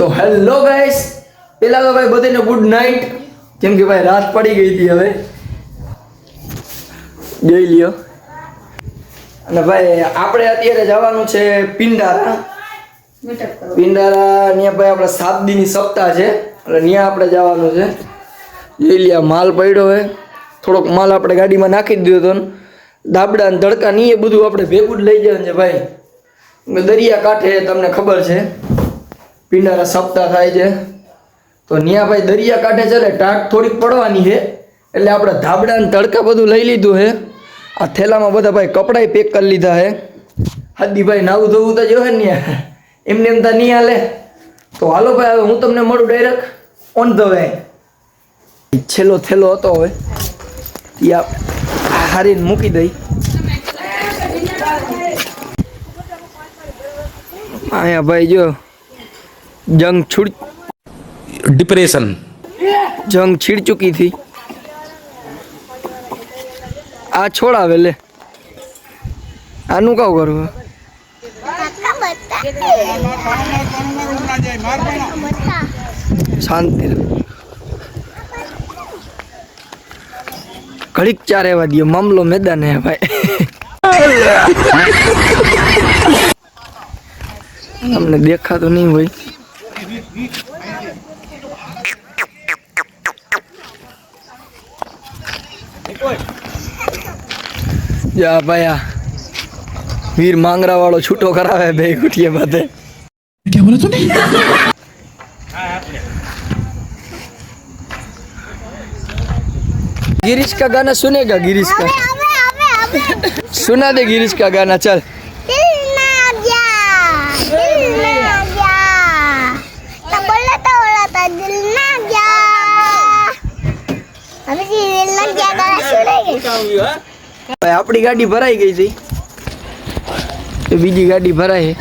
तो hello guys પેલા તો ભાઈ બધાને ગુડ નાઇટ કેમ કે ભાઈ રાત પડી ગઈ હતી હવે જોઈ લ્યો અને ભાઈ આપણે અત્યારે જવાનું છે પિંડારા ને ભાઈ આપણે 7 દીની સપ્તાહ છે એટલે ત્યાં આપણે જવાનું છે જોઈ લ્યો માલ પડ્યો હે થોડોક માલ આપણે ગાડીમાં નાખી દીધો હતો દાબડા અને ધડકા ની એ બધું આપણે ભેગું જ લઈ જવાનું છે ભાઈ દરિયા કાંઠે તમને ખબર છે પિંડારા સપ્તાહ થાય છે તો ન્યા ભાઈ દરિયા કાંઠે છે એટલે ટાટ થોડીક પડવાની છે એટલે આપણે ધાબડા અને તડકા બધું લઈ લીધું છે આ થેલામાં બધા ભાઈ કપડાય પેક કરી લીધા છે હાદી ભાઈ નાવું ધોવું તો જોવે ને એમને એમ તા નહીં હાલે તો હાલો ભાઈ હવે હું તમને મળું ડાયરેક્ટ ઓન ધ વે છેલ્લો થેલો હતો હવે ત્યાં હારીને મૂકી દઈ અહીંયા ભાઈ જો डिप्रेशन जंग छिड़ चुकी थी आ छोड़ावे ले आनु का करूँ शांति घड़ीक चार एवा दियो मामलो मैदान है भाई हमने देखा तो नहीं भाई जा भाई वीर मांगरा वालों छूटो करावे बे गुटिये बाते क्या बोला तूने गिरीश का गाना सुनेगा गिरीश का सुना दे गिरीश का गाना चल अपनी गाड़ी भराई गई थी तो बीजी गाड़ी भराई है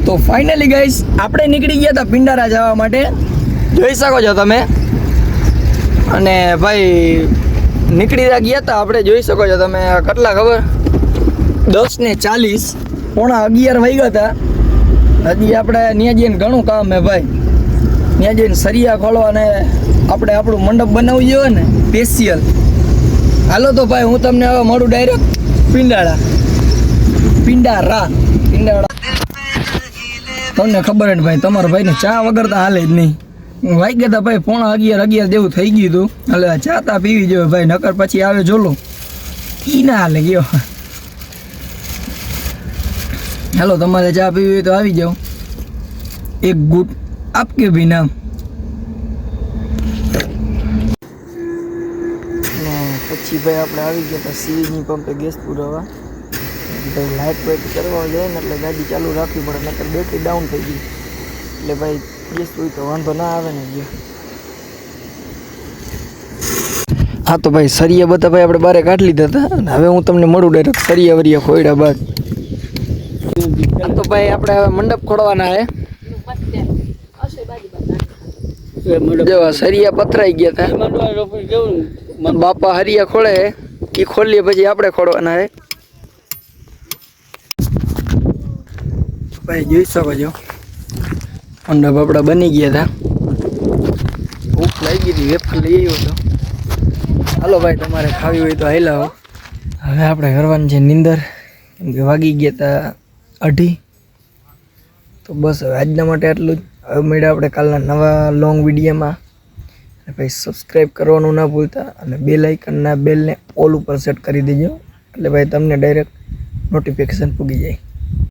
तो फाइनली गाइस આપણે નીકળી ગયા હતા પિંડારા જવા માટે જોઈ શકો છો તમે અને ભાઈ નીકળી ગયા હતા આપણે જોઈ શકો છો તમે કેટલા ખબર 10:40 પોણા 11 વાગ્યા હતા હજી આપણે ત્યાં જઈને ઘણું કામ હે ભાઈ ત્યાં જઈને સરિયા ખોલવાને આપણે આપણું મંડપ બનાવવું જોઈએ ને સ્પેશિયલ હાલો તો ભાઈ હું તમને હવે મળું ડાયરેક્ટ પિંડારા તમને ખબર હે ને ભાઈ તમારા ભાઈને ચા વગર તો હાલે જ નહીં વાગ્યા હતા ભાઈ પોણા 11 જેવું થઈ ગયું હતું એટલે ચા તા પીવી જોઈએ ભાઈ નકર પછી આવે જોલો ઈ ના હાલે ગયો हेलो तुम्हारे चाय पीवी तो आ जाओ एक गुट आपके भी नाम પછી ભાઈ આપણે આવી ગયા હતા સીએનજી પંપે ગેસ પુરાવા ભાઈ લાઇટ વેટ કરવા જાય ને એટલે ગાડી ચાલુ રાખવી પડે નકર બેટરી ડાઉન થઈ ગઈ એટલે ભાઈ ગેસ હોય તો વાંધો ના આવે ને હા તો ભાઈ સરિયા બધા ભાઈ આપણે બારે કાઢી લીધા હતા અને હવે હું તમને મળું ડાયરેક્ટ સરિયા વરિયા ખોયડા બાદ तो भाई આપણે હવે મંડપ ખોડવાના હે જો સરિયા પથરાઈ ગયા હતા બાપા હરિયા ખોળે કે ખોલીએ પછી આપણે ખોડવાના હે ભાઈ જોઈ શકો છો મંડપ આપણા બની ગયા હતા ભૂખ લાગી હતી વેફર લઈ આવ્યો હતો હાલો ભાઈ તમારે ખાવી હોય તો હાલાવો હવે આપણે કરવાની છે નીંદર કેમ કે વાગી ગયા હતા 8:30 તો બસ હવે આજના માટે આટલું જ હવે મળ્યા આપણે કાલના નવા લોંગ વિડીયોમાં અને ભાઈ સબસ્ક્રાઈબ કરવાનું ના ભૂલતા અને બેલ આઇકનના બેલને ઓલ ઉપર સેટ કરી દેજો એટલે ભાઈ તમને ડાયરેક્ટ નોટિફિકેશન પૂગી જાય